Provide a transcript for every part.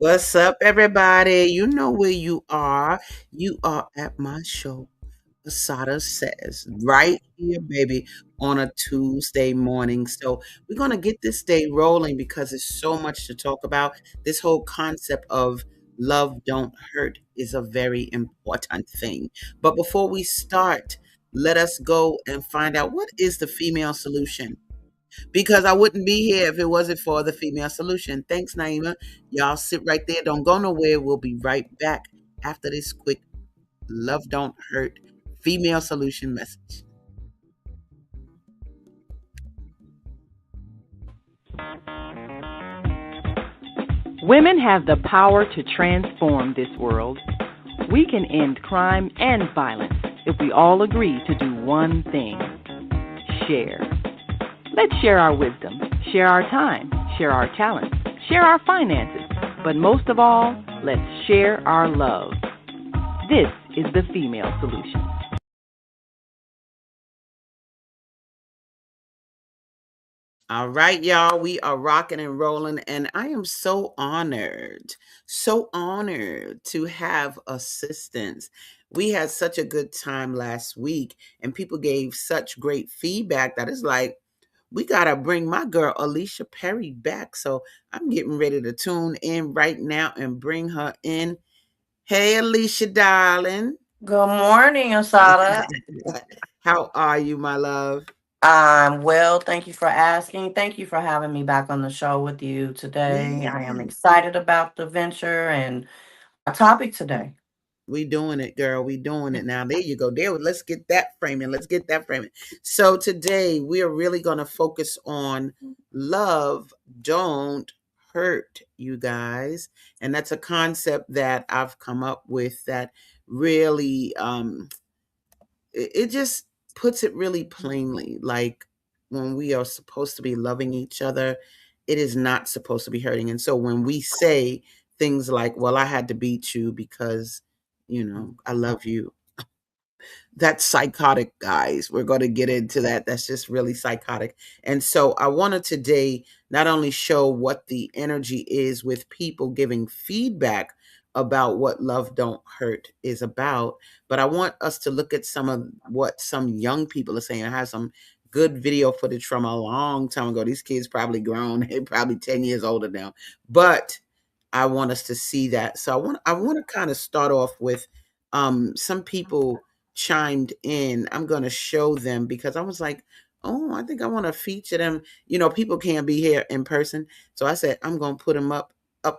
What's up, everybody? You know where you are. You are at my show, ASADAH Says, right here, baby, on a Tuesday morning. So we're going to get this day rolling because there's so much to talk about. This whole concept of love don't hurt is a very important thing. But before we start, let us go and find out what is the female solution, because I wouldn't be here if it wasn't for the female solution. Thanks, Naima. Y'all sit right there. Don't go nowhere. We'll be right back after this quick love don't hurt female solution message. Women have the power to transform this world. We can end crime and violence if we all agree to do one thing: share. Let's share our wisdom, share our time, share our talents, share our finances, but most of all, let's share our love. This is the female solution. All right, y'all, we are rocking and rolling, and I am so honored to have assistance. We had such a good time last week, and people gave such great feedback that it's like, we got to bring my girl Alicia Perry back. So I'm getting ready to tune in right now and bring her in. Hey, Alicia, darling. Good morning, Asada. How are you, my love? I'm well. Thank you for asking. Thank you for having me back on the show with you today. I am Yes. excited about the venture and our topic today. We doing it, girl. We doing it now. There you go. There. Let's get that framing. Let's get that framing. So today we are really going to focus on love don't hurt, you guys, and that's a concept that I've come up with that really it just puts it really plainly. Like, when we are supposed to be loving each other, it is not supposed to be hurting. And so when we say things like, well, I had to beat you because, I love you, that's psychotic, guys. We're going to get into that. That's just really psychotic. And so I wanted today not only show what the energy is with people giving feedback about what love don't hurt is about, but I want us to look at some of what some young people are saying. I have some good video footage from a long time ago. These kids probably grown. They're probably 10 years older now. But I want us to see that. So I want to kind of start off with some people chimed in. I'm going to show them because I was like, oh, I think I want to feature them. People can't be here in person. So I said, I'm going to put them up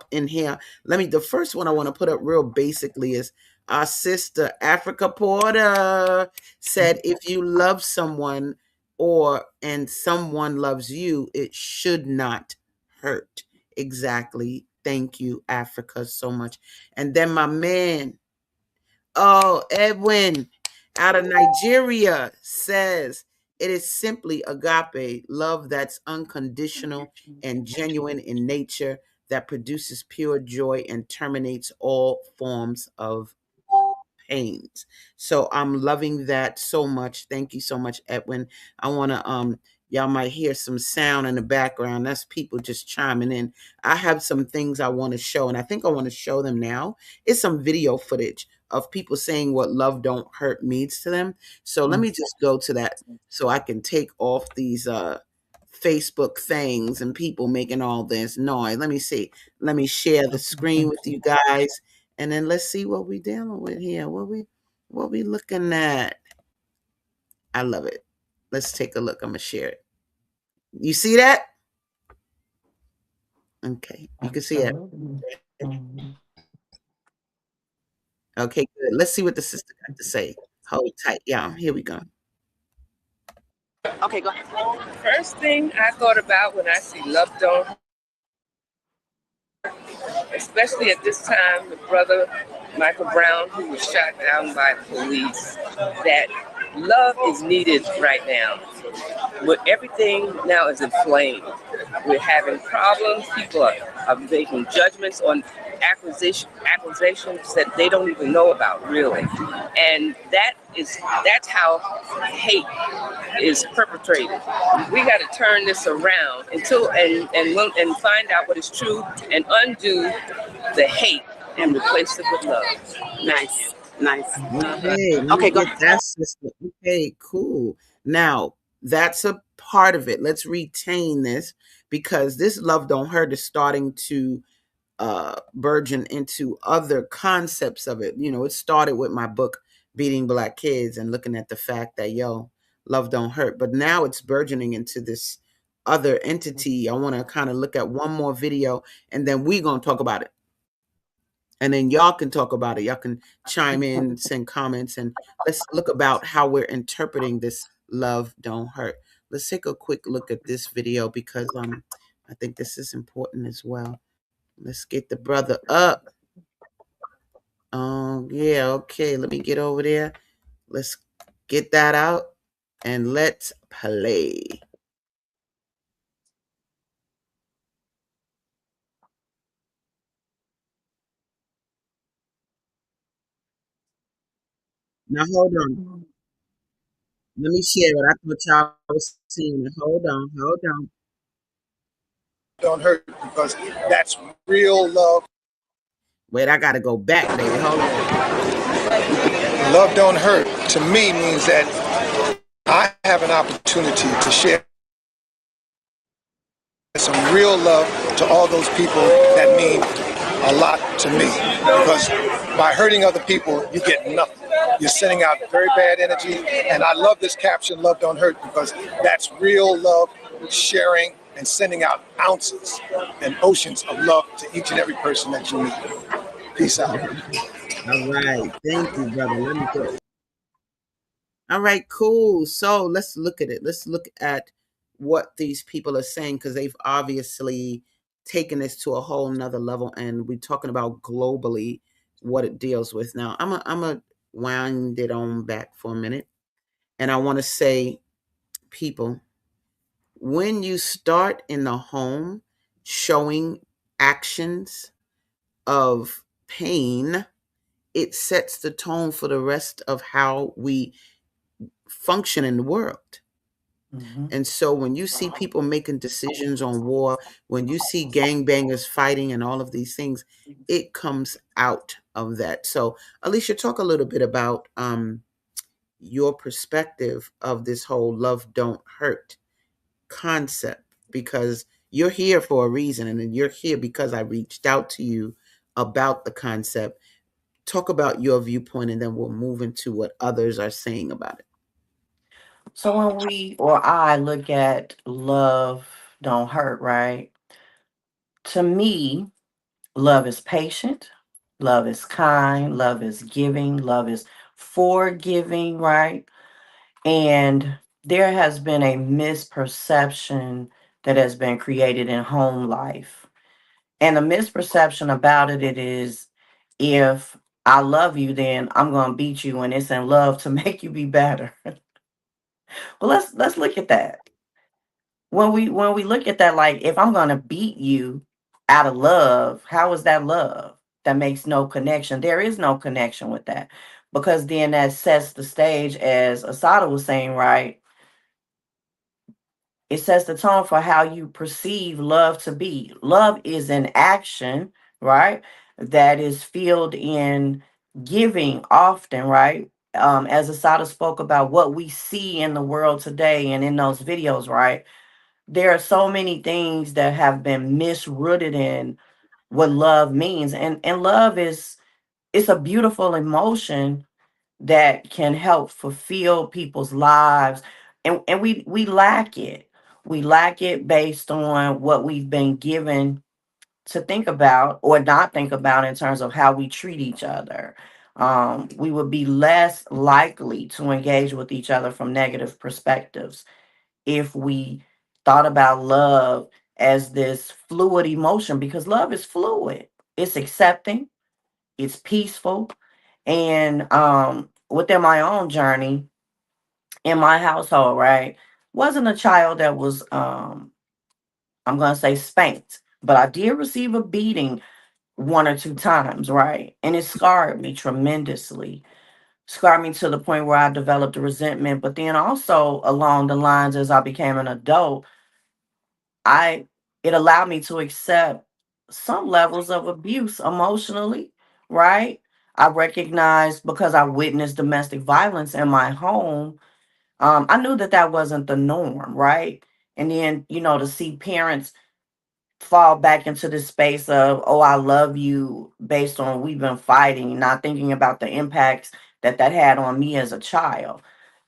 in here. The first one I want to put up real basically is our sister Africa Porter said, if you love someone and someone loves you, it should not hurt. Exactly. Thank you, Africa, so much. And then my man, oh, Edwin out of Nigeria says, it is simply agape, love that's unconditional and genuine in nature, that produces pure joy and terminates all forms of pains. So I'm loving that so much. Thank you so much, Edwin. I want to y'all might hear some sound in the background. That's people just chiming in. I have some things I want to show, and I think I want to show them now. It's some video footage of people saying what love don't hurt means to them. So let me just go to that so I can take off these Facebook things and people making all this noise. Let me see. Let me share the screen with you guys, and then let's see what we dealing with here. What we looking at? I love it. Let's take a look. I'm gonna share it. You see that? Okay, you can see it. Absolutely. Mhm. Okay, good. Let's see what the sister got to say. Hold tight, y'all. Here we go. Okay, go ahead. First thing I thought about when I see love don't, especially at this time, the brother Michael Brown, who was shot down by police, that Love is needed right now. But everything now is inflamed. We're having problems. People are making judgments on accusations that they don't even know about really, and that's how hate is perpetrated. We got to turn this around until and find out what is true and undo the hate and replace it with love. Nice, nice. Okay, let me Okay, go get ahead. that sister. Okay, cool. Now, that's a part of it. Let's retain this because this love don't hurt is starting to burgeon into other concepts of it. You know, it started with my book Beating Black Kids and looking at the fact that love don't hurt, but now it's burgeoning into this other entity. I want to kind of look at one more video and then we're going to talk about it. And then y'all can talk about it. Y'all can chime in, send comments, and let's look about how we're interpreting this love don't hurt. Let's take a quick look at this video because I think this is important as well. Let's get the brother up. Yeah, okay. Let me get over there. Let's get that out and let's play. Now hold on. Let me share what I thought y'all was seeing. Hold on, hold on. Don't hurt because that's real love. Wait, I gotta go back, baby. Hold on. Love don't hurt to me means that I have an opportunity to share some real love to all those people that mean a lot to me. Because by hurting other people, you get nothing. You're sending out very bad energy. And I love this caption, Love Don't Hurt, because that's real love, sharing and sending out ounces and oceans of love to each and every person that you meet. Peace out. All right. Thank you, brother. Let me go. All right, cool. So let's look at it. Let's look at what these people are saying because they've obviously taken this to a whole nother level. And we're talking about globally what it deals with. Now, I'm a wind it on back for a minute. And I want to say, people, when you start in the home showing actions of pain, it sets the tone for the rest of how we function in the world. Mm-hmm. And so when you see people making decisions on war, when you see gangbangers fighting and all of these things, it comes out of that. So Alicia, talk a little bit about your perspective of this whole love don't hurt concept because you're here for a reason and you're here because I reached out to you about the concept. Talk about your viewpoint and then we'll move into what others are saying about it. So when we or I look at love don't hurt, right? To me, love is patient, love is kind, love is giving, love is forgiving, right? And there has been a misperception that has been created in home life. And the misperception about it is if I love you, then I'm gonna beat you and it's in love to make you be better. Well, let's look at that. When we look at that, like if I'm gonna beat you out of love, how is that love? That makes no connection. There is no connection with that. Because then that sets the stage, as Asada was saying, right? It sets the tone for how you perceive love to be. Love is an action, right? That is filled in giving often, right? As Asada spoke about what we see in the world today and in those videos, right? There are so many things that have been misrooted in what love means. And love is it's a beautiful emotion that can help fulfill people's lives. And we lack it. We lack it based on what we've been given to think about or not think about in terms of how we treat each other. We would be less likely to engage with each other from negative perspectives if we thought about love as this fluid emotion, because love is fluid. It's accepting, it's peaceful. And within my own journey, in my household, right, wasn't a child that was I'm gonna say spanked, but I did receive a beating one or two times, right? And it scarred me tremendously. Scarred me to the point where I developed a resentment. But then also along the lines as I became an adult, I it allowed me to accept some levels of abuse emotionally, right? I recognized because I witnessed domestic violence in my home. I knew that that wasn't the norm, right? And then, to see parents fall back into this space of, oh, I love you based on we've been fighting, not thinking about the impacts that that had on me as a child.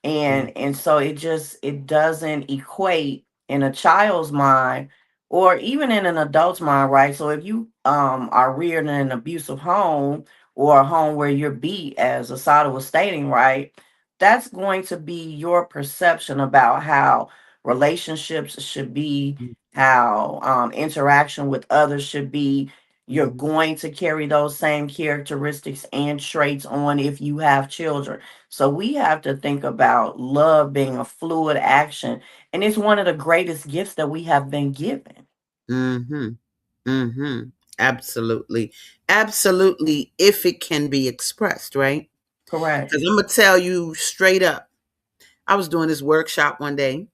And so it doesn't equate in a child's mind or even in an adult's mind, right? So if you are reared in an abusive home or a home where you're beat, as Asada was stating, right, that's going to be your perception about how relationships should be, how interaction with others should be. You're going to carry those same characteristics and traits on if you have children. So we have to think about love being a fluid action, and it's one of the greatest gifts that we have been given. Mm-hmm. Mm-hmm. Absolutely. Absolutely, if it can be expressed, right? Correct. Because I'm gonna tell you straight up. I was doing this workshop one day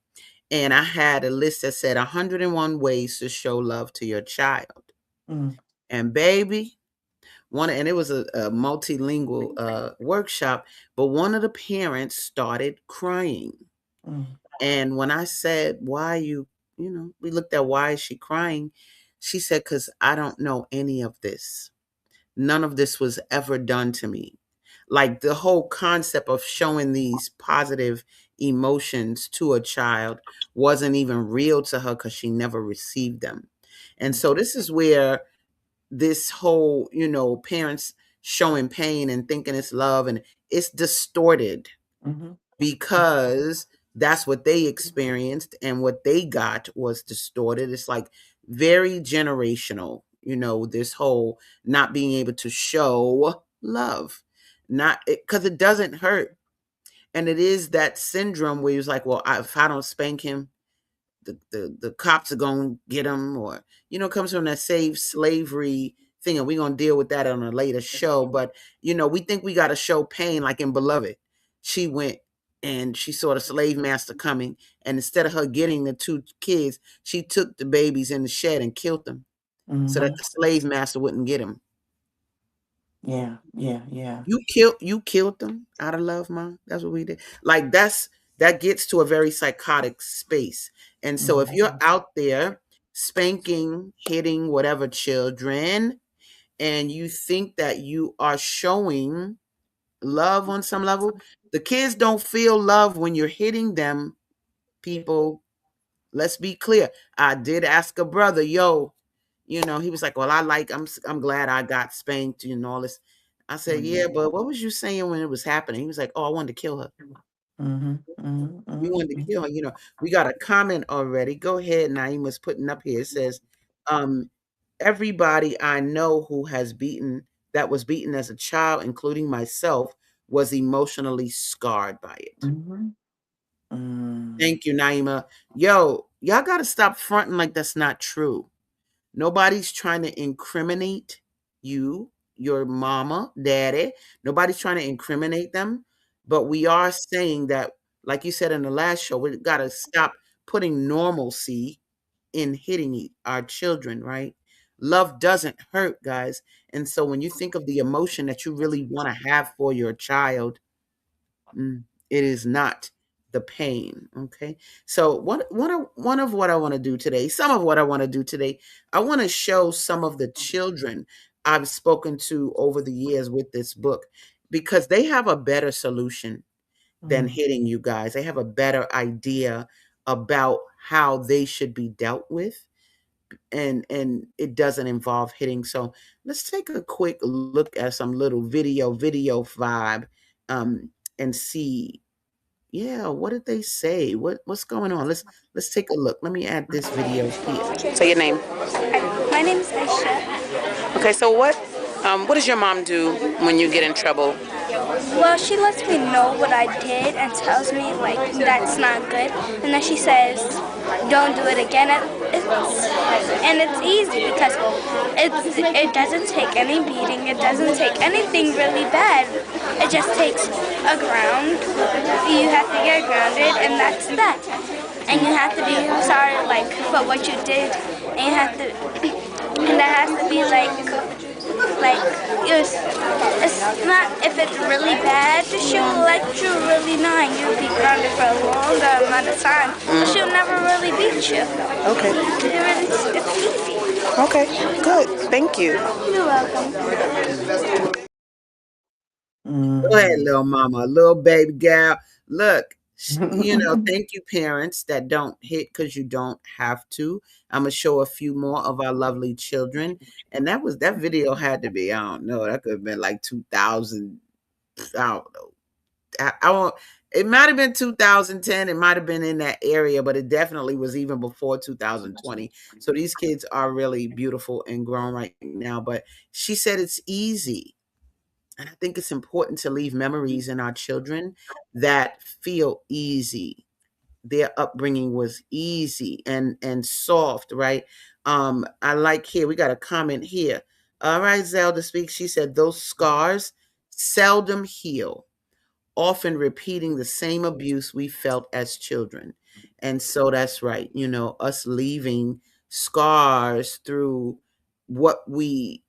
and I had a list that said 101 ways to show love to your child. Mm, And baby, and it was a multilingual workshop, but one of the parents started crying. mm, And when I said, why we looked at why is she crying? She said, because I don't know any of this. None of this was ever done to me. Like the whole concept of showing these positive emotions to a child wasn't even real to her because she never received them. And so this is where this whole, parents showing pain and thinking it's love, and it's distorted mhm, because that's what they experienced and what they got was distorted. It's like very generational, this whole not being able to show love, not because it doesn't hurt. And it is that syndrome where it's like, well, if I don't spank him, the cops are gonna get him, or comes from that save slavery thing, and we're gonna deal with that on a later show. But we think we got to show pain, like in Beloved. She went and she saw the slave master coming, and instead of her getting the two kids, she took the babies in the shed and killed them so that mhm. the slave master wouldn't get them. Yeah, yeah, yeah. You killed them out of love, mom. That's what we did. Like that gets to a very psychotic space. And so if you're Mhm, out there spanking, hitting whatever children, and you think that you are showing love on some level, the kids don't feel love when you're hitting them, people. Let's be clear. I did ask a brother, yo, he was like, "Well, I'm glad I got spanked, all this." I said, "Yeah, mhm, but what was you saying when it was happening?" He was like, "Oh, I wanted to kill her. mhm, mhm, We mhm, wanted to kill her." We got a comment already. Go ahead, Naima's putting up here. It says, um, everybody I know who that was beaten as a child, including myself, was emotionally scarred by it. mhm, mm, Thank you, Naima. Yo, y'all got to stop fronting like that's not true. Nobody's trying to incriminate you, your mama, daddy. Nobody's trying to incriminate them. But we are saying that, like you said in the last show, we got to stop putting normalcy in hitting our children, right? Love doesn't hurt, guys. And so when you think of the emotion that you really want to have for your child, it is not the pain. Okay. So one of what I want to do today, some of what I want to do today, I want to show some of the children I've spoken to over the years with this book because they have a better solution than mm, hitting you guys. They have a better idea about how they should be dealt with, and it doesn't involve hitting. So let's take a quick look at some little video vibe, um, and see. Yeah, what did they say? What's going on? Let's take a look. Let me add this video here. Say your name. My name is Aisha. Okay, so what does your mom do when you get in trouble? Well, she lets me know what I did and tells me like that's not good, and then she says, "Don't do it again." And it's easy because it doesn't take any beating. It doesn't take anything really bad. It just takes a ground. You have to get grounded, and that's that. And you have to be sorry like for what you did, and you have to, and that has to be like it's not if it's really bad, she'll let you really know and you'll be grounded for a longer amount of time. But she'll never really beat you. Okay. It's easy. Okay. Good. Thank you. You're welcome. Go ahead, Mhm. little mama, little baby gal. Look, thank you, parents that don't hit because you don't have to. I'm gonna show a few more of our lovely children, and that video had to be, I don't know, that could have been like 2000. I don't know. I won't. It might have been 2010. It might have been in that area, but it definitely was even before 2020. So these kids are really beautiful and grown right now. But she said it's easy. And I think it's important to leave memories in our children that feel easy. Their upbringing was easy and soft, right? I like here, we got a comment here. All right, Zelda speaks. She said those scars seldom heal, often repeating the same abuse we felt as children. And so that's right. Us leaving scars through what we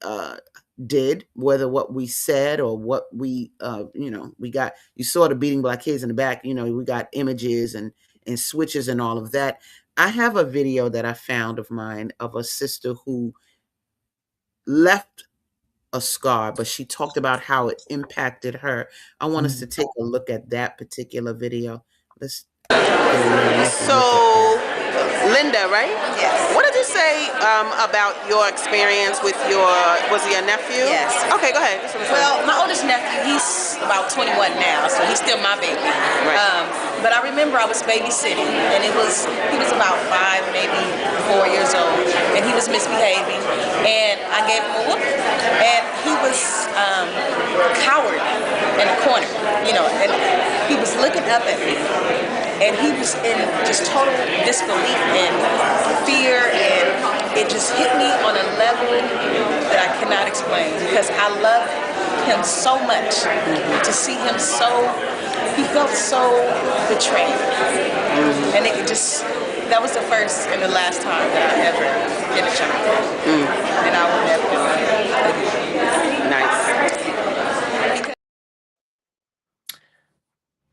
did, whether what we said or what we got. You saw the beating black kids in the back. We got images and switches and all of that. I have a video that I found of mine of a sister who left a scar, but she talked about how it impacted her. I want us to take a look at that particular video. Let's get a little So, look at that. Linda, right? Yes. What did you say about your experience with was he a nephew? Yes. Okay, go ahead. Just Well, my oldest nephew, he's about 21 now, so he's still my baby. Right. But I remember I was babysitting, and he was about 5, maybe 4 years old, and he was misbehaving, and I gave him a whooping, and he was cowered in a corner, and he was looking up at me, and he was in just total disbelief and fear, and it just hit me on a level that I cannot explain because I love him so much. To see him he felt so betrayed, and it just that was the first and the last time that I ever get a child, and I will never do it. Nice.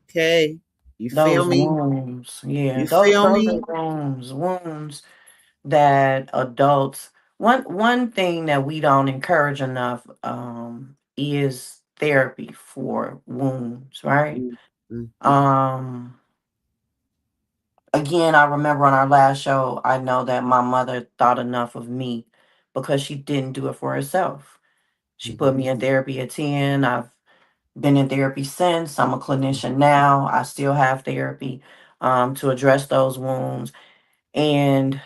Okay. You feel Those me? wounds, yeah, You those feel those are me? wounds that adults. One thing that we don't encourage enough is therapy for wounds, right? Mm, mm, mm, Um, Again, I remember on our last show, I know that my mother thought enough of me because she didn't do it for herself. She put mhm, me in therapy at 10. I've been in therapy since. I'm a clinician now. I still have therapy to address those wounds. And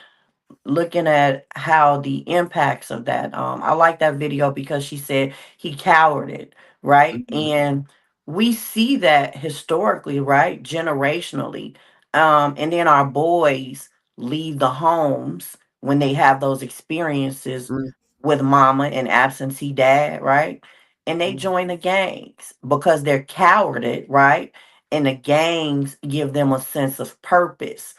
looking at how the impacts of that. I like that video because she said he cowered it, right? mhm, And we see that historically, right? Generationally. And then our boys leave the homes when they have those experiences mm, with mama and absentee dad, right? And they mm, join the gangs because they're cowarded, right? And the gangs give them a sense of purpose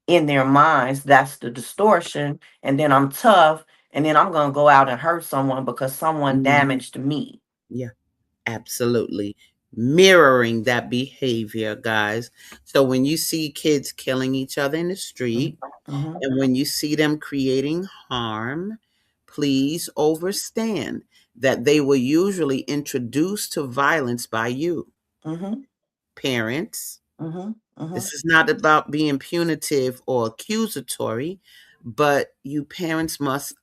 in their minds. That's the distortion. And then I'm tough, and then I'm going to go out and hurt someone because someone mm. damaged me. Yeah, absolutely. Mirroring that behavior, guys. So when you see kids killing each other in the street, Mm-hmm, and when you see them creating harm, please understand that they were usually introduced to violence by you, mm-hmm, parents. mm-hmm, mm-hmm, This is not about being punitive or accusatory, but you parents must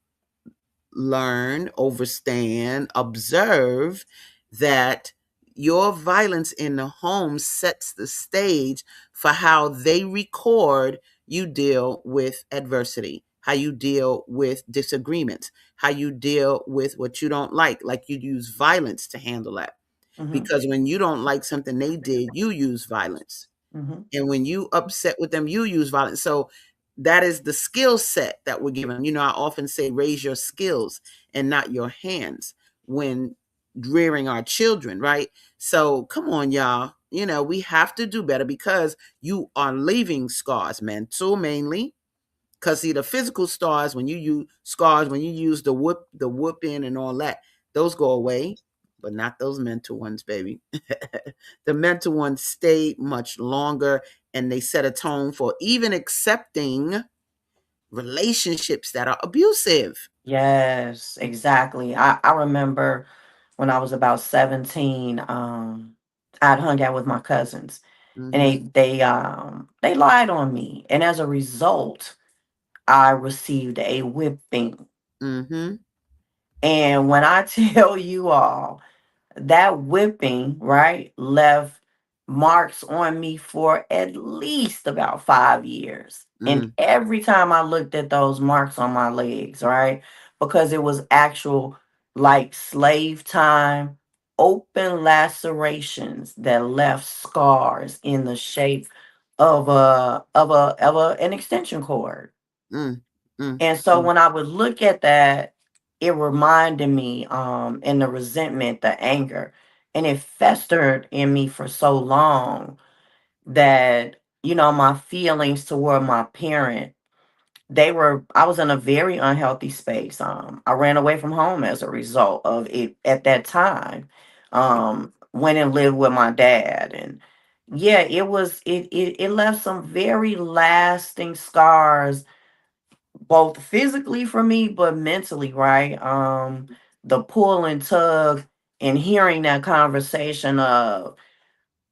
learn, understand, observe that your violence in the home sets the stage for how they record you deal with adversity, how you deal with disagreements, how you deal with what you don't like you use violence to handle that. Mm-hmm. because when you don't like something they did, you use violence. Mm-hmm. And when you upset with them, you use violence. So that is the skill set that we're given. I often say raise your skills and not your hands when rearing our children, right? So come on, y'all. We have to do better because you are leaving scars, mental mainly. Because see, the physical scars when you use the whooping and all that, those go away, but not those mental ones, baby. The mental ones stay much longer, and they set a tone for even accepting relationships that are abusive. Yes, exactly. I remember when I was about 17, I'd hung out with my cousins and Mm-hmm. they lied on me. And as a result, I received a whipping. Mm-hmm. And when I tell you all, that whipping, right, left marks on me for at least about 5 years. And Mm, every time I looked at those marks on my legs, right, because it was actual like slave time, open lacerations that left scars in the shape of an extension cord. mm, mm, And so mm, when I would look at that, it reminded me, and the resentment, the anger, and it festered in me for so long that, my feelings toward my parent, I was in a very unhealthy space. I ran away from home as a result of it at that time. Went and lived with my dad, and yeah, it left some very lasting scars, both physically for me, but mentally, right? The pull and tug, and hearing that conversation of,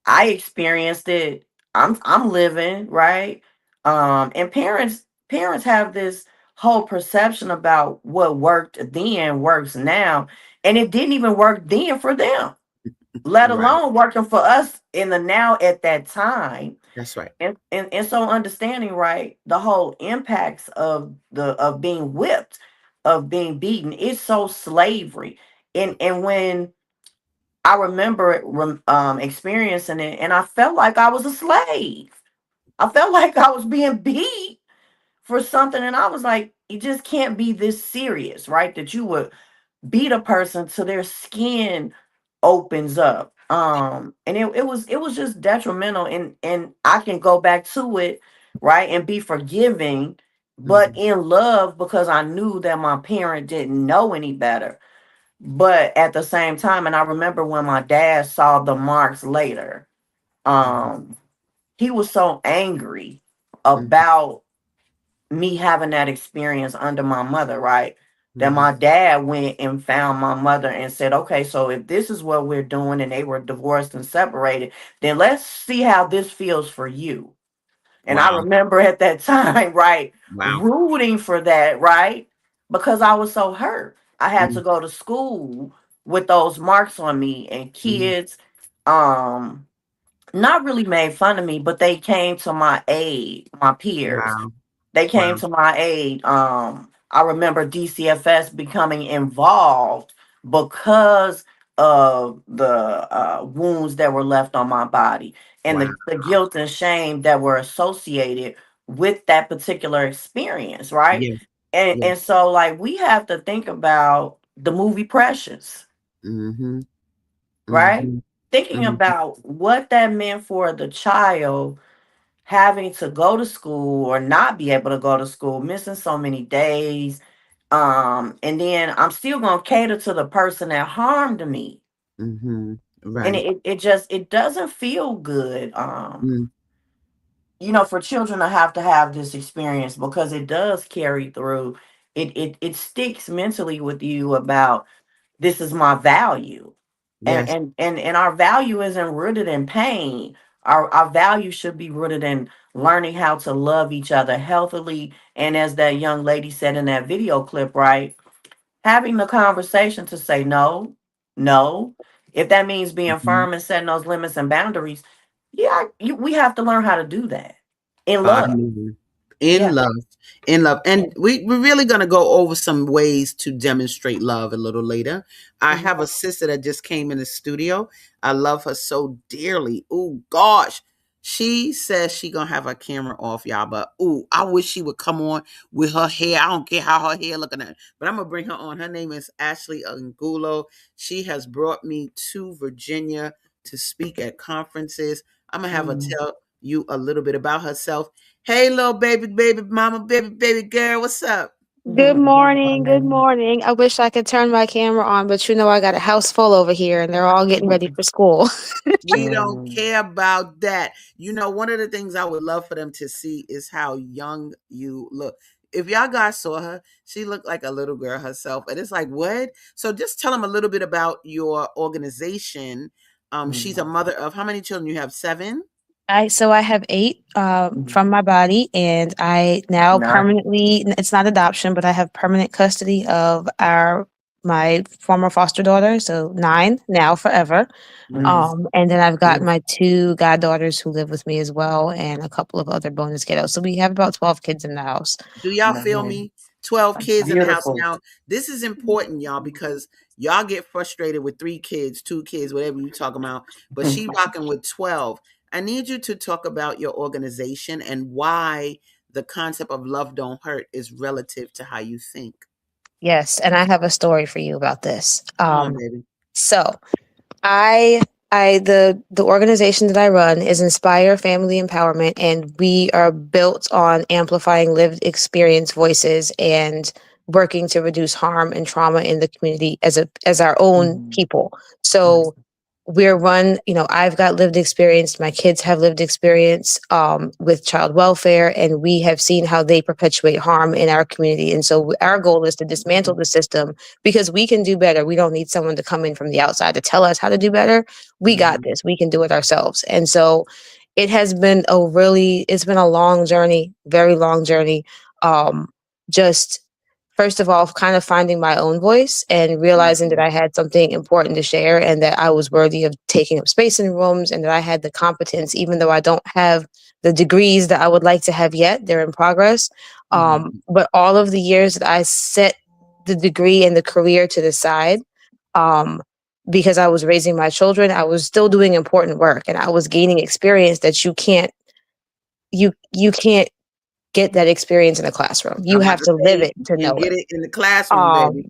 I experienced it. I'm living, right? And parents have this whole perception about what worked then works now. And it didn't even work then for them, let right. alone working for us in the now at that time. That's right. And so understanding, right, the whole impacts of being whipped, of being beaten, is so slavery. And when I remember experiencing it, and I felt like I was a slave. I felt like I was being beat for something, and I was like, it just can't be this serious, right? That you would beat a person till their skin opens up. And it was just detrimental, and I can go back to it, right, and be forgiving, but Mm-hmm. in love, because I knew that my parent didn't know any better. But at the same time, and I remember when my dad saw the marks later, Mm-hmm. um he was so angry Mm-hmm. about me having that experience under my mother, right? That Mm-hmm. my dad went and found my mother and said, okay, so if this is what we're doing and they were divorced and separated, then let's see how this feels for you. And I Wow. remember at that time, right, Wow. rooting for that, right? Because I was so hurt. I had to Mm-hmm. go to school with those marks on me, and Mm-hmm. kids, um, not really made fun of me, but they came to my aid, my peers. Wow. They Wow. came to my aid. I remember DCFS becoming involved because of the wounds that were left on my body, and Wow. the guilt and shame that were associated with that particular experience, right? Yes. And Yes. and so, like, we have to think about the movie Precious, Mm-hmm. right? Mm-hmm. Thinking Mm-hmm. about what that meant for the child, having to go to school or not be able to go to school, missing so many days. And then I'm still gonna cater to the person that harmed me. Mm-hmm. And Right. it doesn't feel good. Mm. For children to have this experience, because it does carry through. It sticks mentally with you about, this is my value. and Yes. and and, and our value isn't rooted in pain. Our value should be rooted in learning how to love each other healthily, and as that young lady said in that video clip, right, having the conversation to say no. No, if that means being Mm-hmm. firm and setting those limits and boundaries, yeah, we have to learn how to do that in love. Amen. in Yeah. love, in love. And we're really going to go over some ways to demonstrate love a little later. I Mhm. have a sister that just came in the studio. I love her so dearly. Oh gosh, she says she gonna have her camera off, y'all, but I wish she would come on with her hair. I don't care how her hair looking at, but I'm gonna bring her on. Her name is Ashley Angulo. She has brought me to Virginia to speak at conferences. I'm gonna have her Mhm. tell you a little bit about herself. Hey, little baby mama, baby girl, what's up? Good morning. Good Mhm. morning. I wish I could turn my camera on, but I got a house full over here and they're all getting ready for school. We don't care about that. One of the things I would love for them to see is how young you look. If y'all guys saw her, she looked like a little girl herself. And it's like, what? So just tell them a little bit about your organization. She's a Mhm. mother of how many children? You have seven? I have eight from Mhm. my body, and I now Not. permanently, it's not adoption, but I have permanent custody of my former foster daughter, so nine now forever. Mhm. And then I've got Beautiful. my two goddaughters who live with me as well, and a couple of other bonus kiddos. So we have about 12 kids in the house. Do y'all feel Nice. me? 12 That's kids in the house. beautiful. Now, this is important, y'all, because y'all get frustrated with three kids, two kids, whatever you talking about. But she rocking with 12. I need you to talk about your organization and why the concept of love don't hurt is relative to how you think. Yes, and I have a story for you about this. Come on, baby. So I the organization that I run is Inspire Family Empowerment, and we are built on amplifying lived experience voices and working to reduce harm and trauma in the community as our own Mhm. people. Right. So we're run, I've got lived experience, my kids have lived experience with child welfare, and we have seen how they perpetuate harm in our community. And so our goal is to dismantle the system because we can do better. We don't need someone to come in from the outside to tell us how to do better. We got Mhm. this. We can do it ourselves. And so it's been a long journey, very long journey. Just first of all, kind of finding my own voice and realizing that Mhm. I had something important to share and that I was worthy of taking up space in rooms and that I had the competence, even though I don't have the degrees that I would like to have yet. They're in progress. Mhm. But all of the years that I set the degree and the career to the side, um, because I was raising my children, I was still doing important work and I was gaining experience that you can't get that experience in a classroom. You I'm about have to to live say it to you know get it. it in the classroom, baby. Um,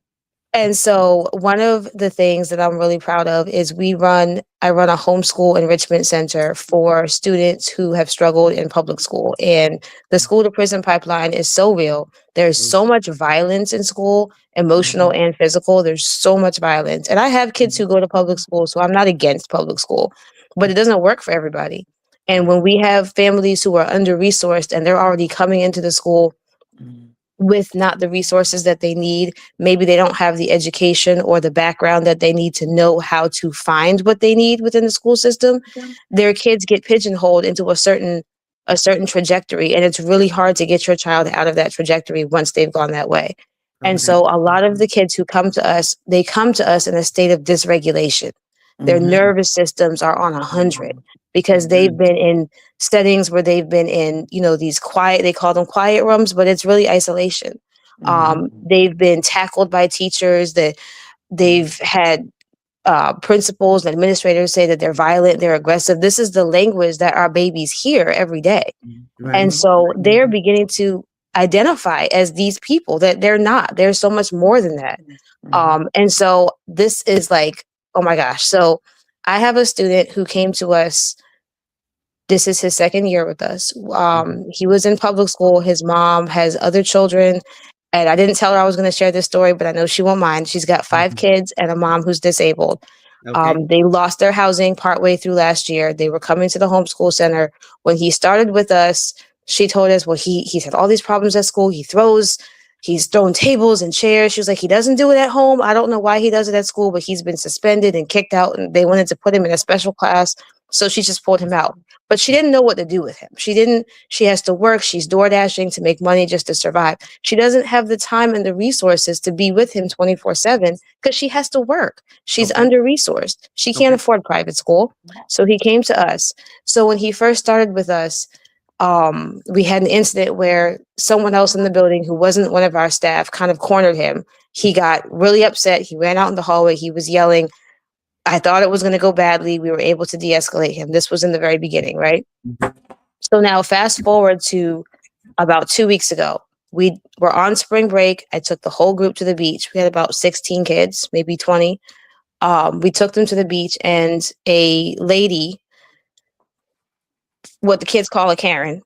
and so one of the things that I'm really proud of is I run a homeschool enrichment center for students who have struggled in public school. And the school to prison pipeline is so real. There's so much violence in school, emotional Mhm. and physical. There's so much violence. And I have kids who go to public school, so I'm not against public school, but it doesn't work for everybody. And Right. when we have families who are under resourced and they're already coming into the school Mhm. with not the resources that they need. Maybe they don't have the education or the background that they need to know how to find what they need within the school system. Their kids get pigeonholed into a certain trajectory, and it's really hard to get your child out of that trajectory once they've gone that way. And Correct. so a lot of the kids who come to us, they come to us in a state of dysregulation. Their Mhm. nervous systems are on 100 Mhm. because they've Mhm. been in settings where they've been in, these quiet, they call them quiet rooms, but it's really isolation. Mhm. They've been tackled by teachers, that they've had principals and administrators say that they're violent, they're aggressive. This is the language that our babies hear every day. Right. And Mhm. so they're Mhm. beginning to identify as these people that they're not. There's so much more than that. Mhm. And so this is like, oh my gosh. So I have a student who came to us. This is his second year with us. Mhm. He was in public school. His mom has other children. And I didn't tell her I was going to share this story, but I know she won't mind. She's got five Mhm. kids and a mom who's disabled. Okay. They lost their housing partway through last year. They were coming to the homeschool center. When he started with us, she told us, well, he's had all these problems at school. He's thrown tables and chairs. She was like, he doesn't do it at home. I don't know why he does it at school, but he's been suspended and kicked out, and they wanted to put him in a special class. So she just pulled him out. But she didn't know what to do with him. She has to work. She's door dashing to make money just to survive. She doesn't have the time and the resources to be with him 24/7 because she has to work. She's Okay. under resourced. She can't Okay. afford private school. So he came to us. So when he first started with us, We had an incident where someone else in the building who wasn't one of our staff kind of cornered him. He got really upset. He ran out in the hallway. He was yelling. I thought it was going to go badly. We were able to de-escalate him. This was in the very beginning, right? So now fast forward to about 2 weeks ago. We were on spring break. I took the whole group to the beach. We had about 16 kids, maybe 20. We took them to the beach, and a lady, what the kids call a Karen,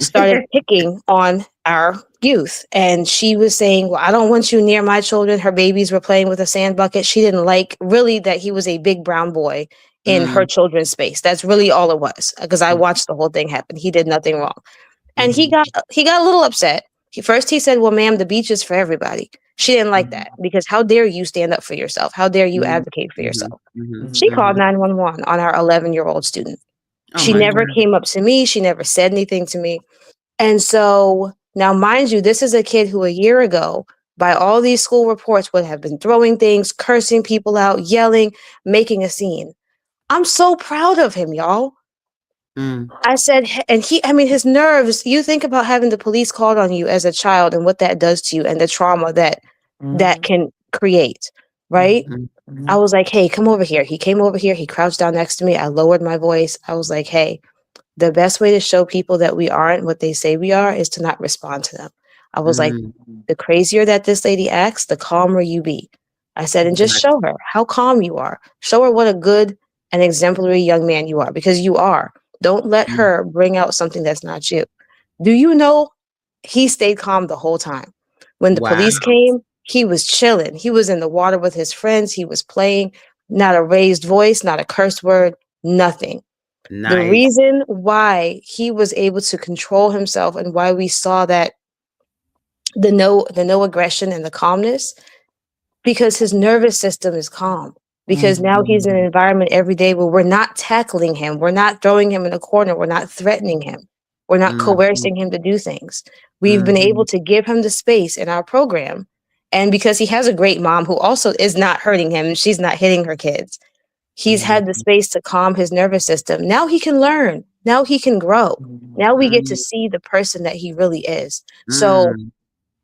started picking on our youth. And she was saying, well, I don't want you near my children. Her babies were playing with a sand bucket. She didn't like really that he was a big brown boy in her children's space. That's really all it was, because I watched the whole thing happen. He did nothing wrong. And he got a little upset. He said, well, ma'am, the beach is for everybody. She didn't like that, because how dare you stand up for yourself? How dare you advocate for yourself? She called 911 on our 11-year-old student. Oh She my never God. came up to me. She never said anything to me. And so now, mind you, this is a kid who a year ago, by all these school reports, would have been throwing things, cursing people out, yelling, making a scene. I'm so proud of him, y'all. I said, and I mean, his nerves, you think about having the police called on you as a child and what that does to you and the trauma that can create, right? I was like, hey, come over here. He came over here. He crouched down next to me. I lowered my voice. I was like, hey, the best way to show people that we aren't what they say we are is to not respond to them. I was like, the crazier that this lady acts, the calmer you be. I said, and just show her how calm you are. Show her what a good and exemplary young man you are, because you are. Don't let her bring out something that's not you. Do you know he stayed calm the whole time? When the Wow. police came, he was chilling. He was in the water with his friends. He was playing, not a raised voice, not a curse word, nothing. The Nice. reason why he was able to control himself and why we saw that the no aggression and the calmness, because his nervous system is calm. Because now he's in an environment every day where we're not tackling him, we're not throwing him in a corner, we're not threatening him, we're not coercing him to do things. We've been able to give him the space in our program. And because he has a great mom who also is not hurting him, she's not hitting her kids, he's had the space to calm his nervous system. Now he can learn. Now he can grow. Now we get to see the person that he really is. So,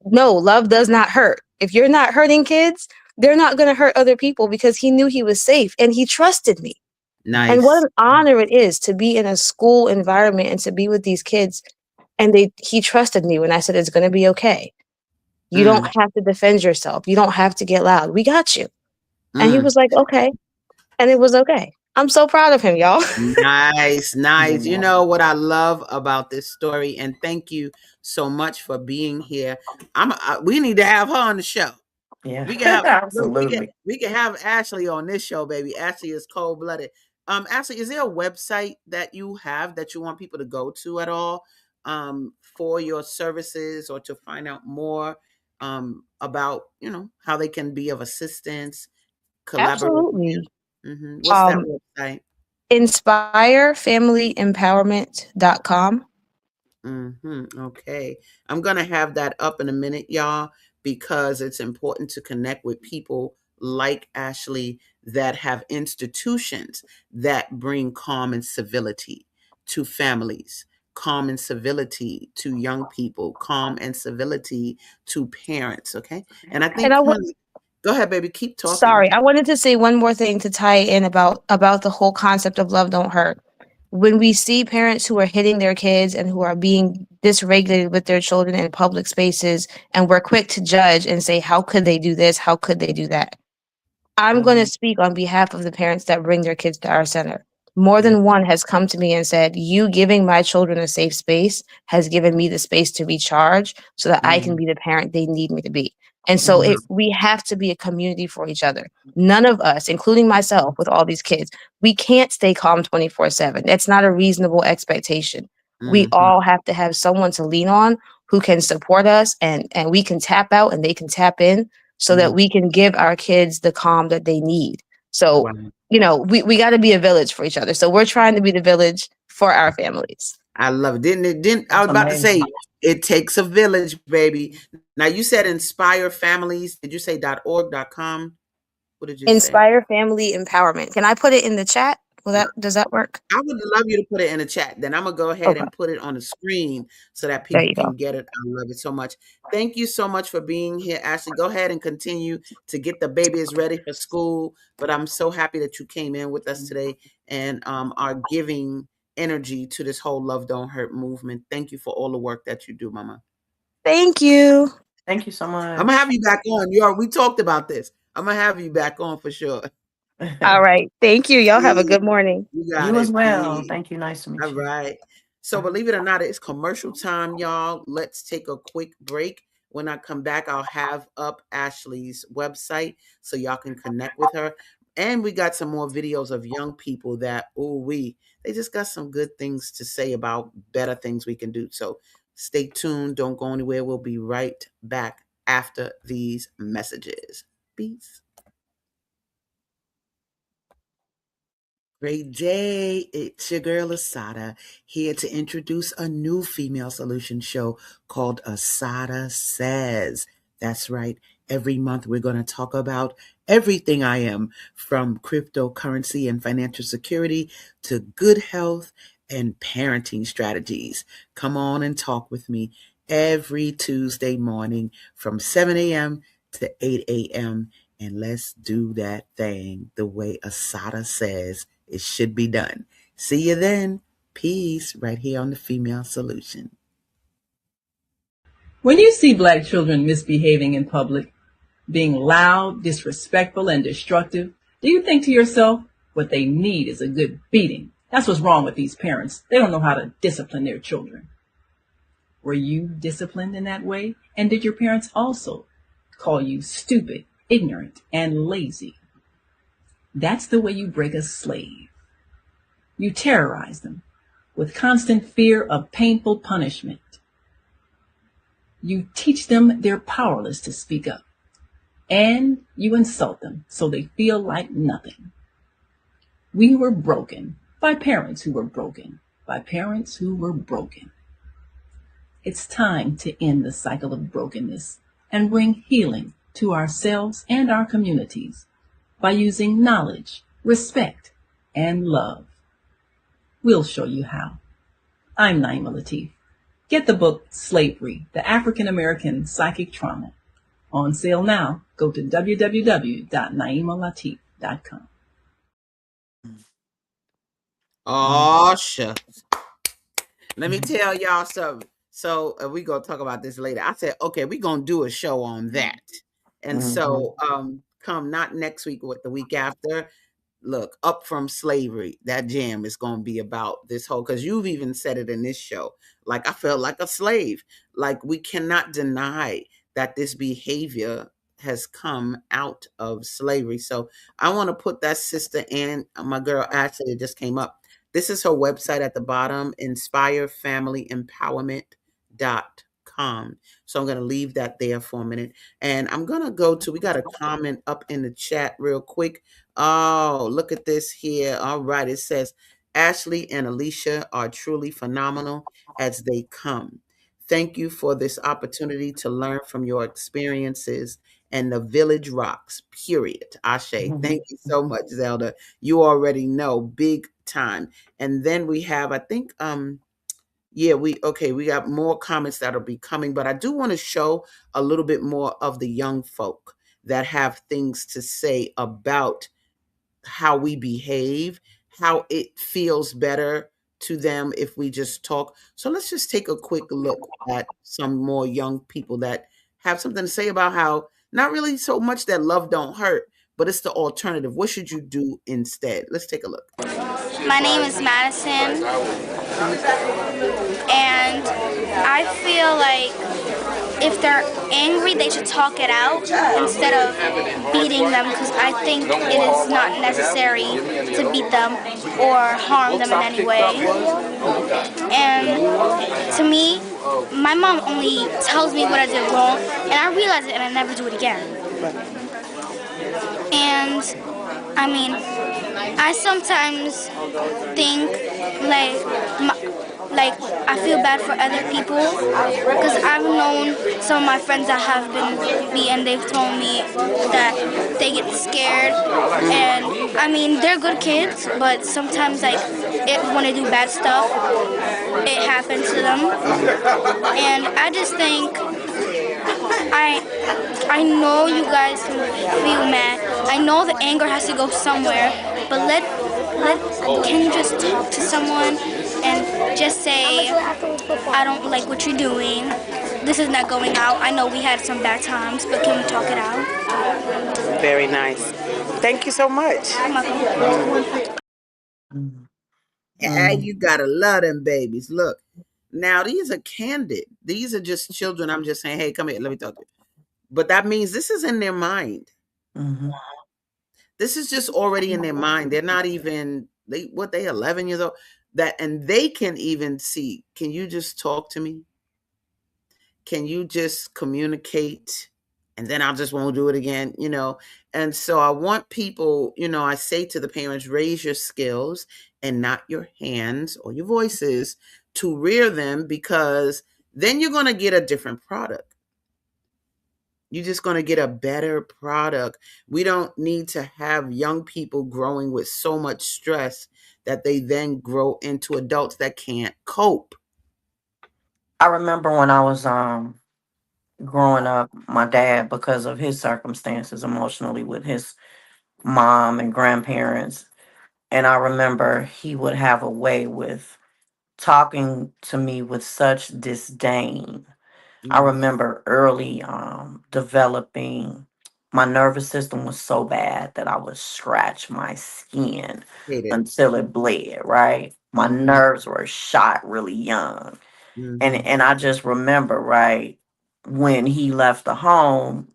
no, love does not hurt. If you're not hurting kids, they're not going to hurt other people, because he knew he was safe and he trusted me. And what Nice. an honor it is to be in a school environment and to be with these kids. And he trusted me when I said, it's going to be okay. You don't have to defend yourself. You don't have to get loud. We got you. And he was like, okay. And it was okay. I'm so proud of him, y'all. Nice, nice. You know what I love about this story, and thank you so much for being here. We need to have her on the show. Yeah, We can have look, absolutely. we can have Ashley on this show, baby. Ashley is cold blooded. Ashley, is there a website that you have that you want people to go to at all, for your services, or to find out more about how they can be of assistance, collaborate with you? Absolutely. What's that Um, website? inspirefamilyempowerment.com. Okay. I'm going to have that up in a minute, y'all, because it's important to connect with people like Ashley that have institutions that bring calm and civility to families, calm and civility to young people, calm and civility to parents. Okay. And I And think, go ahead, baby, keep talking. sorry, I wanted to say one more thing to tie in about the whole concept of love don't hurt. When we see parents who are hitting their kids and who are being dysregulated with their children in public spaces, and we're quick to judge and say, how could they do this? How could they do that? I'm going to speak on behalf of the parents that bring their kids to our center. More Mm, than one has come to me and said, you giving my children a safe space has given me the space to recharge so that I can mm, be the parent they need me to be. And so mm, we have to be a community for each other. None of us, including myself with all these kids, we can't stay calm 24/7. That's not a reasonable expectation. We mhm, all have to have someone to lean on who can support us, and we can tap out and they can tap in so that mm. we can give our kids the calm that they need. So, Wow. we got to be a village for each other. So we're trying to be the village for our families. I love it. Didn't it? Didn't I was That's about to say amazing. it takes a village, baby. Now you said inspire families. Did you say .org, .com? What did you say? Inspire family empowerment. Can I put it in the chat? Will that does that work? I would love you to put it in the chat. Then I'm gonna go ahead Okay, and put it on the screen so that there people you go. can get it. I love it so much. Thank you so much for being here, Ashley. Go ahead and continue to get the babies ready for school. But I'm so happy that you came in with us today and are giving energy to this whole Love Don't Hurt movement. Thank you for all the work that you do, Mama. Thank you. Thank you so I'm gonna have much. you back on. We talked about this. I'm gonna have you back on for sure. All right. Thank you. Y'all have a Peace. good morning. You got You as it. well. Peace. Thank you. Nice to All meet you. right. So believe it or not, it's commercial time, y'all. Let's take a quick break. When I come back, I'll have up Ashley's website so y'all can connect with her. And we got some more videos of young people that, they just got some good things to say about better things we can do. So stay tuned. Don't go anywhere. We'll be right back after these messages. Peace. Great day. It's your girl ASADAH here to introduce a new female solution show called ASADAH Says. That's right. Every month we're going to talk about everything I am, from cryptocurrency and financial security to good health and parenting strategies. Come on and talk with me every Tuesday morning from 7 a.m. to 8 a.m. And let's do that thing the way ASADAH says it should be done. See you then. Peace, right here on the Female Solution. When you see black children misbehaving in public, being loud, disrespectful, and destructive, do you think to yourself, what they need is a good beating? That's what's wrong with these parents. They don't know how to discipline their children. Were you disciplined in that way? And did your parents also call you stupid, ignorant, and lazy? That's the way you break a slave. You terrorize them with constant fear of painful punishment. You teach them they're powerless to speak up. And you insult them so they feel like nothing. We were broken by parents who were broken, by parents who were broken. It's time to end the cycle of brokenness and bring healing to ourselves and our communities by using knowledge, respect, and love. We'll show you how. I'm Naima Latif. Get the book Slavery, the African American Psychic Trauma. On sale now. Go to www.naimalatif.com. Oh, shucks. Let me tell y'all something. So we gonna talk about this later. I said, okay, we gonna do a show on that. And so come not next week, but the week after. Look, Up From Slavery, that jam is going to be about this whole, because you've even said it in this show, like I felt like a slave. Like, we cannot deny that this behavior has come out of slavery. So I want to put that sister and my girl Ashley, it just came up. This is her website at the bottom, inspirefamilyempowerment.com. So I'm going to leave that there for a minute. And I'm going to go to, we got a comment up in the chat real quick. Oh, look at this here. All right. It says, Ashley and Alicia are truly phenomenal as they come. Thank you for this opportunity to learn from your experiences, and the village rocks, period. Ashe. Thank you so much, Zelda. You already know, big time. And then we have, I think, we got more comments that'll be coming, but I do want to show a little bit more of the young folk that have things to say about how we behave, how it feels better to them if we just talk. So let's just take a quick look at some more young people that have something to say about how not really so much that love don't hurt, but it's the alternative. What should you do instead? Let's take a look. My name is Madison, and I feel like if they're angry, they should talk it out instead of beating them, because I think it is not necessary to beat them or harm them in any way. And to me, my mom only tells me what I did wrong, and I realize it and I never do it again. And I mean, I sometimes think like I feel bad for other people, because I've known some of my friends that have been beaten. They've told me that they get scared and I mean, they're good kids, but sometimes like it when they do bad stuff, it happens to them. And I just think I know you guys can feel mad. I know the anger has to go somewhere, but let can you just talk to someone and just say I don't like what you're doing. This is not going out. I know we had some bad times, but can we talk it out? Very nice. Thank you so much. I'm not gonna. Mhm. Hey, Mhm. you gotta love them babies. Look, now these are candid. These are just children. I'm just saying, hey, come here, let me talk to you. But that means this is in their mind. Mhm. This is just already in their mind. They're not even they 11 years old. That and they can even see. Can you just talk to me? Can you just communicate? And then I just won't do it again. And so I want people, I say to the parents, raise your skills and not your hands or your voices to rear them, because then you're going to get a different product. You're just going to get a better product. We don't need to have young people growing with so much stress that they then grow into adults that can't cope. I remember when I was growing up, my dad, because of his circumstances emotionally with his mom and grandparents, and I remember he would have a way with talking to me with such disdain. I Mm, remember early developing, my nervous system was so bad that I would scratch my skin hate it. until it bled, right? My Mm-hmm, nerves were shot really young. mm-hmm, And I just remember, right, when he left the home,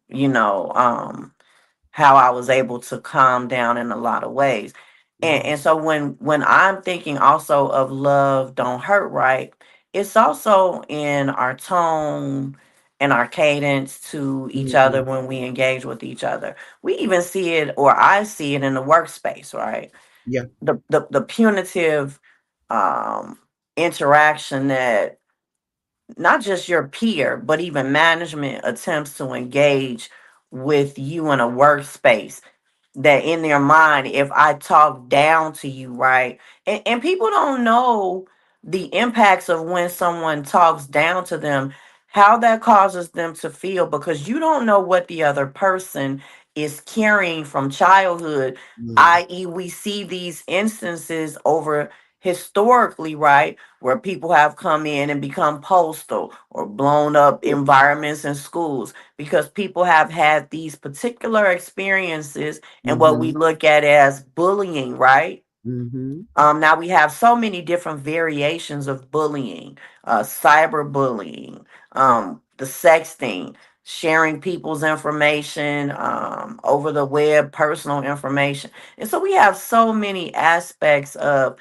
how I was able to calm down in a lot of ways. mm-hmm, And so when I'm thinking also of love don't hurt, right, it's also in our tone and our cadence to each mm-hmm. other when we engage with each other. We even see it, or I see it in the workspace, right? Yeah. The punitive um interaction that not just your peer, but even management attempts to engage with you in a workspace, that in their mind, if I talk down to you, right? And people don't know the impacts of when someone talks down to them, how that causes them to feel, because you don't know what the other person is carrying from childhood, Mm. i.e., we see these instances over historically, right? Where people have come in and become postal or blown up environments in schools because people have had these particular experiences and what we Mhm, look at as bullying, right? mhm. Now we have so many different variations of bullying, cyberbullying, the sexting, sharing people's information over the web, personal information. And so we have so many aspects of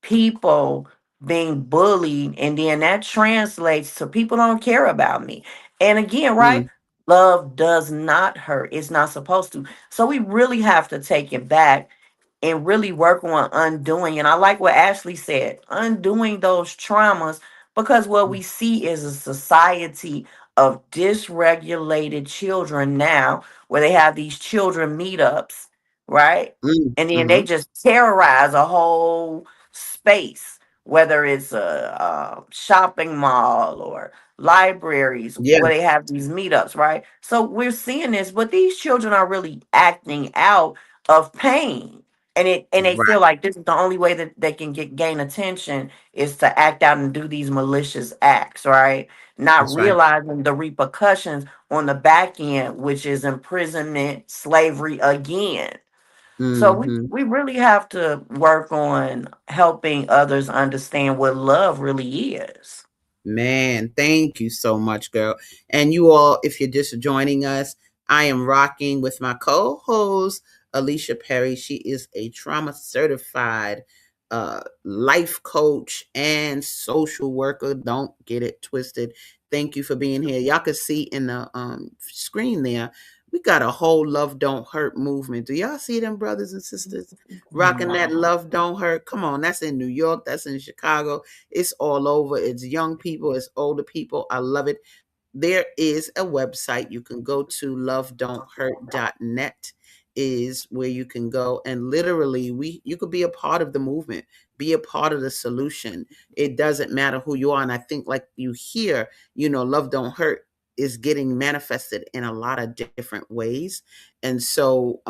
people being bullied, and then that translates to people don't care about me. And again, right? Mm, Love does not hurt. It's not supposed to. So we really have to take it back and really work on undoing. And I like what Ashley said, undoing those traumas, because what mm, we see is a society of dysregulated children now, where they have these children meetups, right? And then they uh-huh. just terrorize a whole space, whether it's a shopping mall or libraries Yeah, where they have these meetups, right? So we're seeing this, but these children are really acting out of pain, and they right. feel like this is the only way that they can gain attention is to act out and do these malicious acts, right? Not That's right. realizing the repercussions on the back end, which is imprisonment, slavery again. So Mhm. we really have to work on helping others understand what love really is. Man, thank you so much, girl. And you all, if you're just joining us, I am rocking with my co-host, Alicia Perry. She is a trauma certified life coach and social worker. Don't get it twisted. Thank you for being here. Y'all can see in the screen there, we got a whole Love Don't Hurt movement. Do y'all see them, brothers and sisters? Rocking that Love Don't Hurt. Come on, that's in New York, that's in Chicago, it's all over. It's young people, it's older people. I love it. There is a website you can go to, lovedon'thurt.net. is where you can go and literally you could be a part of the movement, be a part of the solution. It doesn't matter who you are. And I think like you hear, love don't hurt is getting manifested in a lot of different ways. And so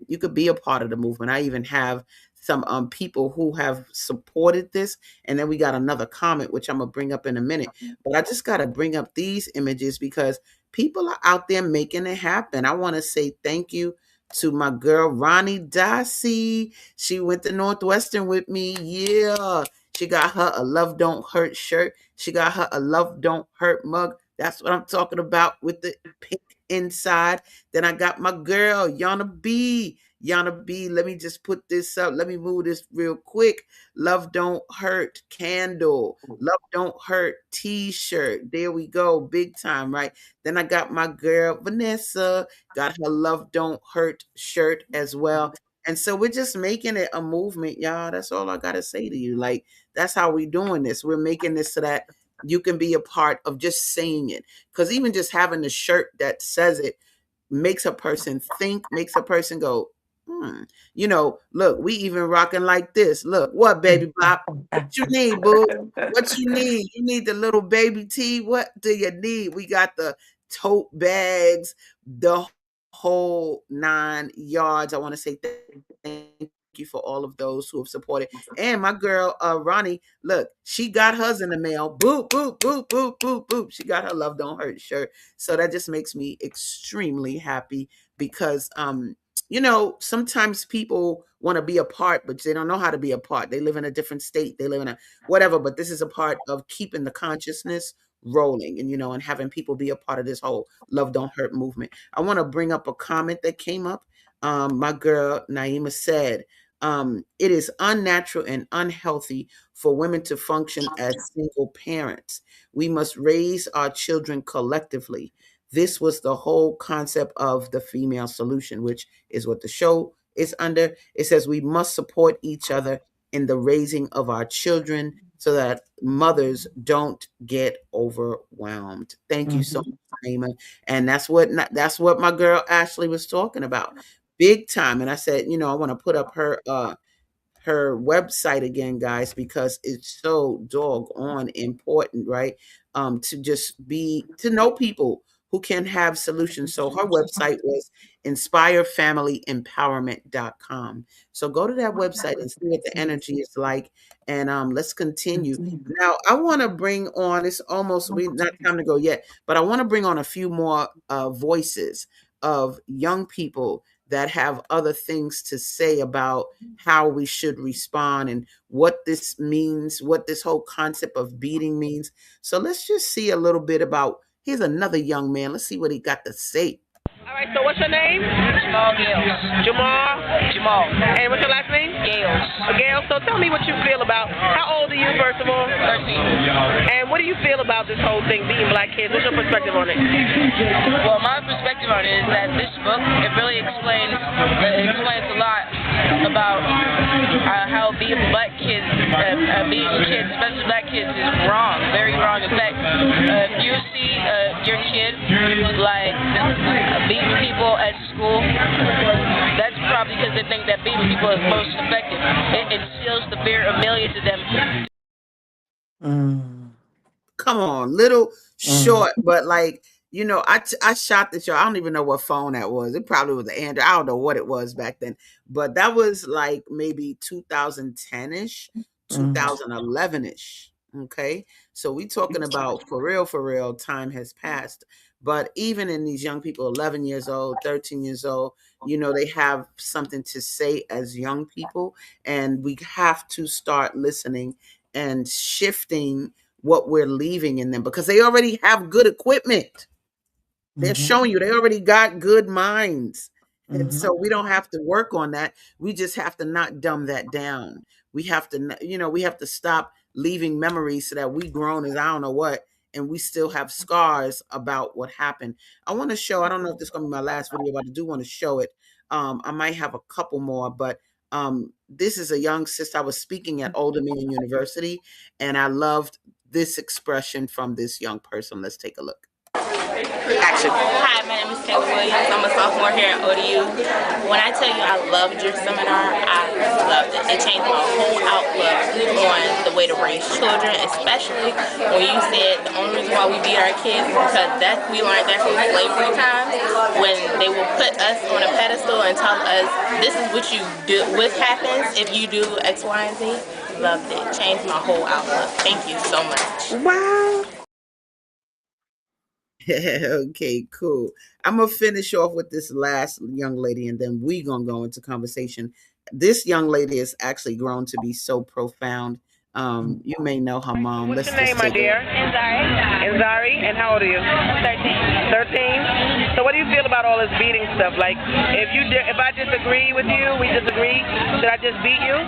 you could be a part of the movement. I even have some people who have supported this. And then we got another comment, which I'm going to bring up in a minute. But I just got to bring up these images because people are out there making it happen. I want to say thank you to my girl, Ronnie Dassey. She went to Northwestern with me. Yeah. She got her a Love Don't Hurt shirt. She got her a Love Don't Hurt mug. That's what I'm talking about with the pink inside. Then I got my girl, Yana B. Yana B, let me just put this up. Let me move this real quick. Love Don't Hurt candle. Love Don't Hurt t-shirt. There we go. Big time, right? Then I got my girl, Vanessa, got her Love Don't Hurt shirt as well. And so we're just making it a movement, y'all. That's all I got to say to you. Like, that's how we doing this. We're making this so that you can be a part of just saying it. Because even just having the shirt that says it makes a person think, makes a person go, look, we even rocking like this. Look, what, baby bop? What you need, boo? What you need? You need the little baby tee? What do you need? We got the tote bags, the whole 9 yards. I want to say thank you for all of those who have supported. And my girl, Ronnie, look, she got hers in the mail. Boop, boop, boop, boop, boop, boop. She got her Love Don't Hurt shirt. So that just makes me extremely happy because sometimes people want to be a part, but they don't know how to be a part. They live in a different state. They live in a whatever, but this is a part of keeping the consciousness rolling and having people be a part of this whole Love Don't Hurt movement. I want to bring up a comment that came up. My girl Naima said, it is unnatural and unhealthy for women to function as single parents. We must raise our children collectively. This was the whole concept of the female solution, which is what the show is under. It says we must support each other in the raising of our children so that mothers don't get overwhelmed. Thank you so much, Naima. And that's what my girl Ashley was talking about. Big time. And I said, I want to put up her website again, guys, because it's so doggone important, right? To know people who can have solutions. So her website was inspirefamilyempowerment.com. So go to that website and see what the energy is like. And let's continue. Now, I want to bring on, it's almost, we not time to go yet, but I want to bring on a few more voices of young people that have other things to say about how we should respond and what this means, what this whole concept of beating means. So let's just see a little bit about, here's another young man. Let's see what he got to say. All right, so what's your name? Jamal Gales. Jamal? Jamal. And what's your last name? Gales. Gail, so tell me what you feel about, how old are you, first of all? 13. And what do you feel about this whole thing, beating black kids? What's your perspective on it? Well, my perspective on it is that this book, it really explains a lot about how beating black kids, beating kids, especially black kids, is wrong, very wrong. In fact, if you see your kid, like, beating people at school, that's probably because they think that beating people is most effective. It instills the fear of millions of them. Come on, little short, but like, I shot the show. I don't even know what phone that was. It probably was an Android. I don't know what it was back then, but that was like maybe 2010-ish, 2011-ish. Okay. So we talking about for real, time has passed. But even in these young people, 11 years old, 13 years old, they have something to say as young people. And we have to start listening and shifting what we're leaving in them because they already have good equipment. They're showing you they already got good minds. And so we don't have to work on that. We just have to not dumb that down. We have to, we have to stop leaving memories so that we grown as I don't know what, and we still have scars about what happened. I want to show, I don't know if this is going to be my last video, but I do want to show it. I might have a couple more, but this is a young sister. I was speaking at Old Dominion University, and I loved this expression from this young person. Let's take a look. Action. Hi, my name is Taylor Williams. I'm a sophomore here at ODU. When I tell you I loved your seminar, I loved it. It changed my whole outlook on the way to raise children, especially when you said the only reason why we beat our kids is because we learned that from slavery times when they will put us on a pedestal and tell us this is what you do, what happens if you do X, Y, and Z. Loved it. Changed my whole outlook. Thank you so much. Wow. Okay, cool. I'm gonna finish off with this last young lady, and then we gonna go into conversation. This young lady has actually grown to be so profound. You may know her mom. What's Let's your name, just my take it. dear? Inzari. Inzari, and how old are you? 13. 13. So what do you feel about all this beating stuff? Like, if I disagree with you, we disagree. Should I just beat you?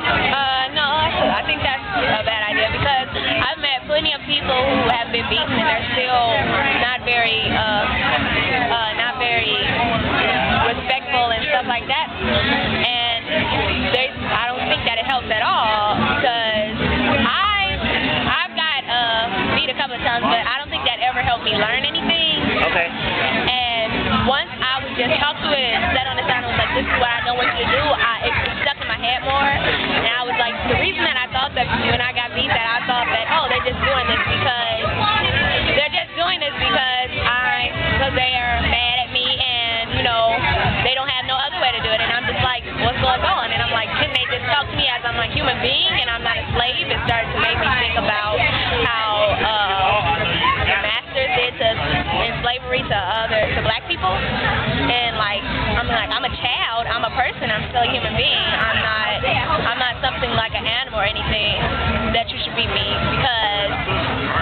No, I think that's a bad idea because I've met plenty of people who have been beaten and they're still not very respectful and stuff like that. And I don't think that it helps at all because I've got beat a couple of times, but I don't think that ever helped me learn anything. Okay. And once I would just talk to it and sat on the side and was like, this is what I don't want you to do, it stuck in my head more. And I was like, the reason that I thought that when I got beat that I thought that, oh, they're just doing this because they are mad at me and, they don't have no other way to do it. And I'm just like, what's going on? And I'm like, can they just talk to me as I'm a human being and I'm not a slave? It started to make me think about how the masters did in slavery to black people. And I'm a child, I'm a person, I'm still a human being. I'm not something like an animal or anything that you should beat me because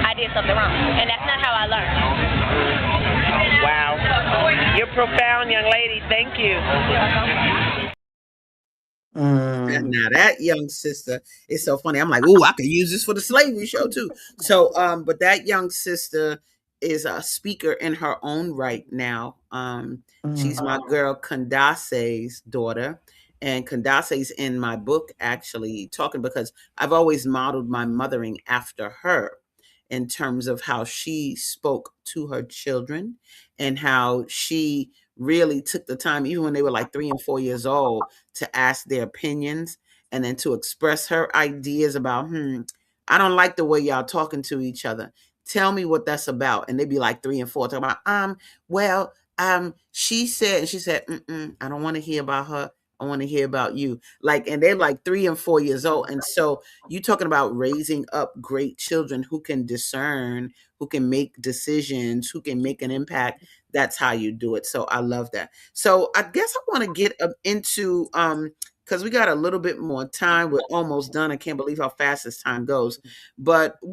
I did something wrong. And that's not how I learned. Wow. You're profound, young lady. Thank you. Now that young sister is so funny. I'm like, ooh, I could use this for the slavery show too. So, but that young sister is a speaker in her own right now. She's my girl Candace's daughter, and Candace's in my book actually talking because I've always modeled my mothering after her in terms of how she spoke to her children and how she really took the time, even when they were like 3 and 4 years old, to ask their opinions and then to express her ideas about, I don't like the way y'all talking to each other. Tell me what that's about. And they'd be like 3 and 4 talking about, she said, and she said, I don't want to hear about her. I want to hear about you. Like, and they're like 3 and 4 years old. And so you talking about raising up great children who can discern, who can make decisions, who can make an impact. That's how you do it. So I love that. So I guess I want to get into because we got a little bit more time. We're almost done. I can't believe how fast this time goes. But um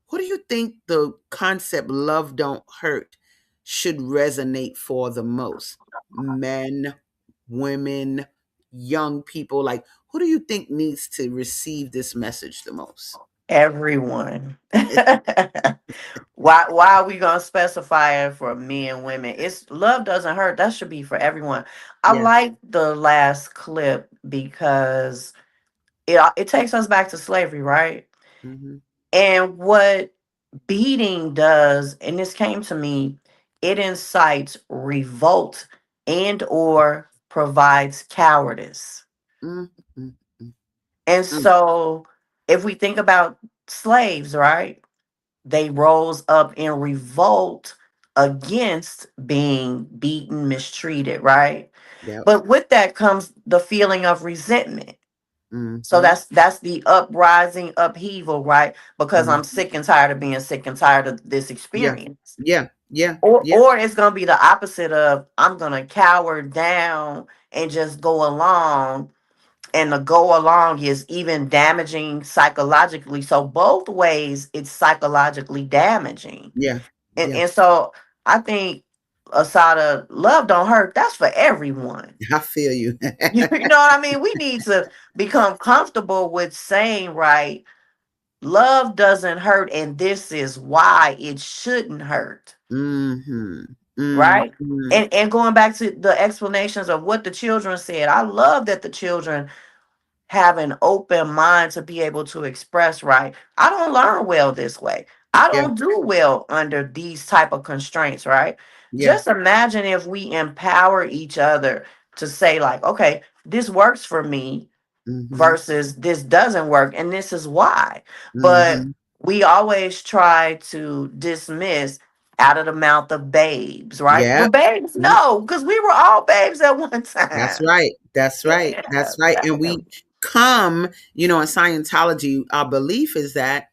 what do you think the concept love don't hurt should resonate for the most? Men, women, young people, like who do you think needs to receive this message the most? Everyone. Why are we gonna specify it for men and women? It's love doesn't hurt. That should be for everyone. I Yeah. like the last clip because it takes us back to slavery, right? Mhm. And what beating does, and this came to me, it incites revolt and or provides cowardice. Mm, mm, mm, And mm. so if we think about slaves, right? They rose up in revolt against being beaten, mistreated, right? Yep. But with that comes the feeling of resentment. So Mhm. that's the uprising, upheaval, right? Because I'm Mhm. sick and tired of being sick and tired of this Yeah. experience. Yeah. Yeah. Or Yeah. or it's gonna be the opposite of I'm gonna cower down and just go along, and the go along is even damaging psychologically. So both ways it's psychologically damaging. Yeah. And Yeah. and so I think Asada, love don't hurt, that's for everyone. I feel you. You know what I mean? We need to become comfortable with saying, right, love doesn't hurt, and this is why it shouldn't hurt. Mhm. Right? Mhm. And going back to the explanations of what the children said, I love that the children have an open mind to be able to express, right, I don't learn well this way. I Yeah. don't do well under these type of constraints, right? Yeah. Just imagine if we empower each other to say like, okay, this works for me Mm-hmm. versus this doesn't work and this is why. But Mm-hmm. we always try to dismiss out of the mouth of babes, right? Yeah. But babes, no, because we were all babes at one That's time. right. That's right. Yeah, That's right. And we definitely. come, in Scientology, our belief is that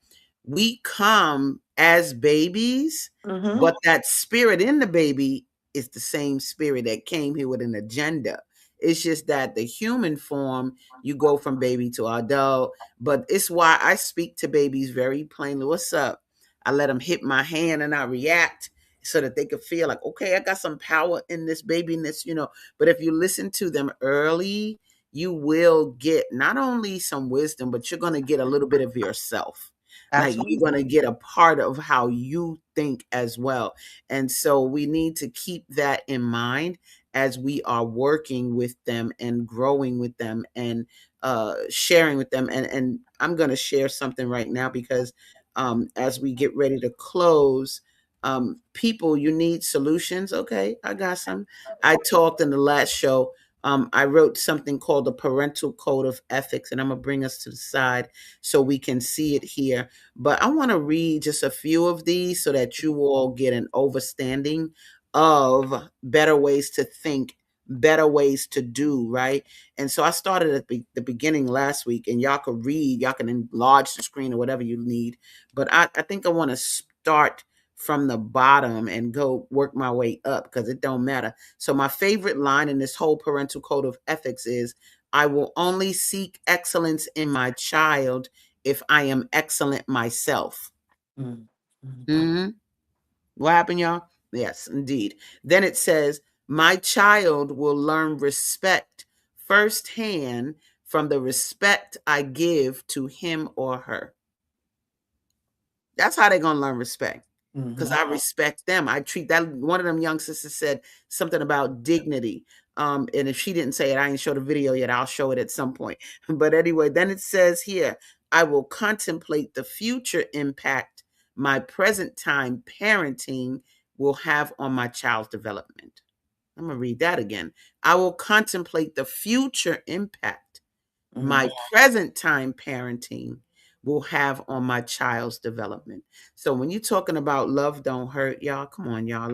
we come as babies, Mm-hmm. but that spirit in the baby is the same spirit that came here with an agenda. It's just that the human form, you go from baby to adult. But it's why I speak to babies very plainly. What's up? I let them hit my hand and I react so that they could feel like, okay, I got some power in this baby, in this, but if you listen to them early, you will get not only some wisdom, but you're going to get a little bit of yourself. Like you're going Absolutely. to get a part of how you think as well. And so we need to keep that in mind as we are working with them and growing with them and sharing with them. And I'm going to share something right now because as we get ready to close, people, you need solutions. Okay, I got some. I talked in the last show. I wrote something called the Parental Code of Ethics, and I'm gonna bring us to the side so we can see it here. But I want to read just a few of these so that you all get an overstanding of better ways to think, better ways to do, right? And so I started at the beginning last week, and y'all can read, y'all can enlarge the screen or whatever you need. But I think I want to start from the bottom and go work my way up because it don't matter. So my favorite line in this whole parental code of ethics is, I will only seek excellence in my child if I am excellent myself. Mm-hmm. Hmm. What happened, y'all? Yes, indeed. Then it says, my child will learn respect firsthand from the respect I give to him or her. That's how they're gonna learn respect. Because Mm-hmm. I respect them. I treat that. One of them young sisters said something about dignity. And if she didn't say it, I ain't show the video yet. I'll show it at some point. But anyway, then it says here, I will contemplate the future impact my present time parenting will have on my child's development. I'm gonna read that again. I will contemplate the future impact my present time parenting will have on my child's development. So when you're talking about love don't hurt, y'all, come on, y'all.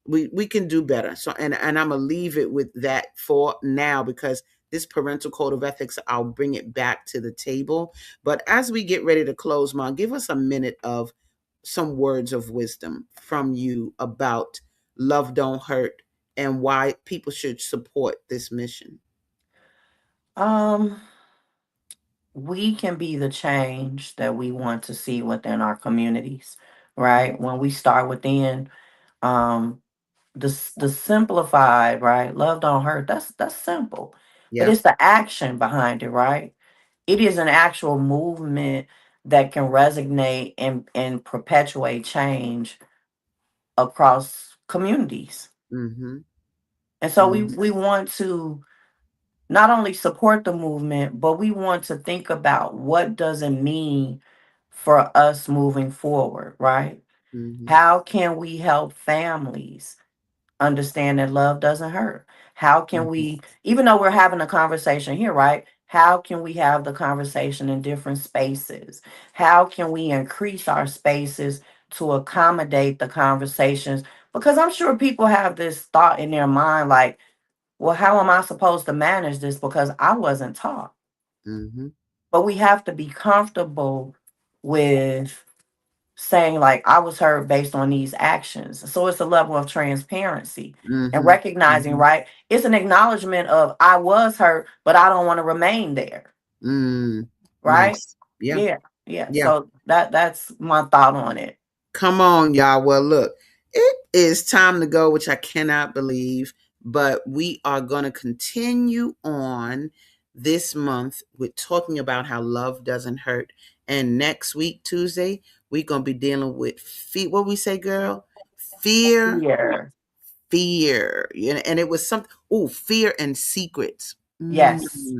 We can do better. So and I'm gonna leave it with that for now because this parental code of ethics, I'll bring it back to the table. But as we get ready to close, Mom, give us a minute of some words of wisdom from you about love don't hurt and why people should support this mission. Um, we can be the change that we want to see within our communities, right? When we start within, um, the simplified, right? Love don't hurt. That's simple, but Yeah. it's the action behind it, right? It is an actual movement that can resonate and perpetuate change across communities. Mm-hmm. And so we want to not only support the movement, but we want to think about what does it mean for us moving forward, right? Mhm, How can we help families understand that love doesn't hurt? How can mhm, we, even though we're having a conversation here, right? How can we have the conversation in different spaces? How can we increase our spaces to accommodate the conversations? Because I'm sure people have this thought in their mind like, well, how am I supposed to manage this? Because I wasn't taught. mhm, But we have to be comfortable with saying like I was hurt based on these actions. So it's a level of transparency and mhm, recognizing, mhm. right? It's an acknowledgement of I was hurt, but I don't want to remain there. Mm, Right? nice. Yeah, Yeah. Yeah. yeah. So that's my thought on it. Come on, y'all. Well, look, it is time to go, which I cannot believe, but we are going to continue on this month with talking about how love doesn't hurt. And next week, Tuesday, we're going to be dealing with fear. What we say, girl? Fear, Fear. fear. Yeah, and it was something, oh, fear and secrets. Yes.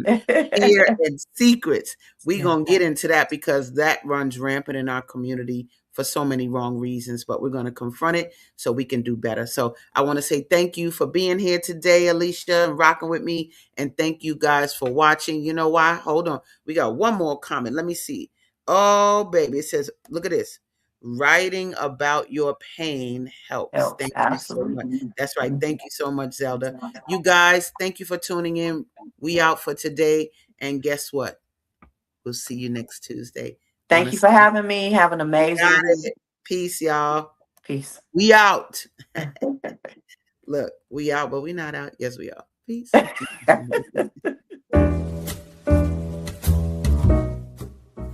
Fear and secrets. We're Yeah. going to get into that because that runs rampant in our community for so many wrong reasons, but we're going to confront it so we can do better. So I want to say thank you for being here today, Alicia, and rocking with me. And thank you guys for watching. You know why? Hold on. We got one more comment. Let me see. Oh, baby. It says, look at this. Writing about your pain helps. Thank you so much. Absolutely. That's right. Thank you so much, Zelda. You guys, thank you for tuning in. We out for today. And guess what? We'll see you next Tuesday. Thank you for having me. Have an amazing week. Peace, y'all. Peace. We out. Look, we out, but we not out. Yes, we are. Peace.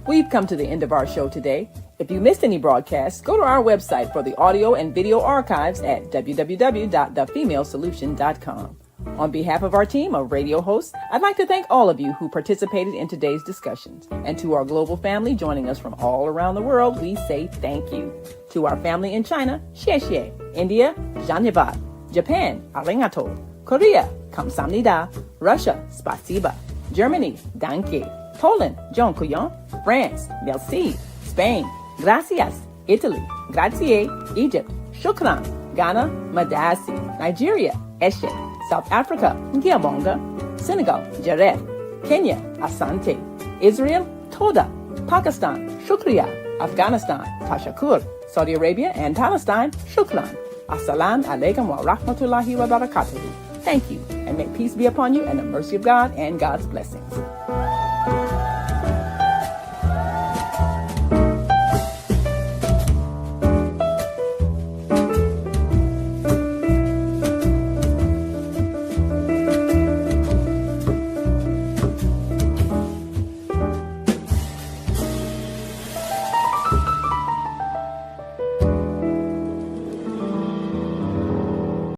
We've come to the end of our show today. If you missed any broadcasts, go to our website for the audio and video archives at www.thefemalesolution.com. On behalf of our team of radio hosts, I'd like to thank all of you who participated in today's discussions. And to our global family joining us from all around the world, we say thank you. To our family in China, xie xie. India, zhanyavad. Japan, arigato. Korea, kamsamnida. Russia, spasiba. Germany, danke. Poland, dziękuję. France, merci. Spain, gracias. Italy, grazie. Egypt, shukran. Ghana, madasi. Nigeria, eshe. South Africa, Ngiyabonga. Senegal, Jaref. Kenya, Asante. Israel, Toda. Pakistan, Shukriya. Afghanistan, Tashakur. Saudi Arabia and Palestine, Shukran. Assalamu alaikum wa rahmatullahi wa barakatuhu. Thank you, and may peace be upon you and the mercy of God and God's blessings.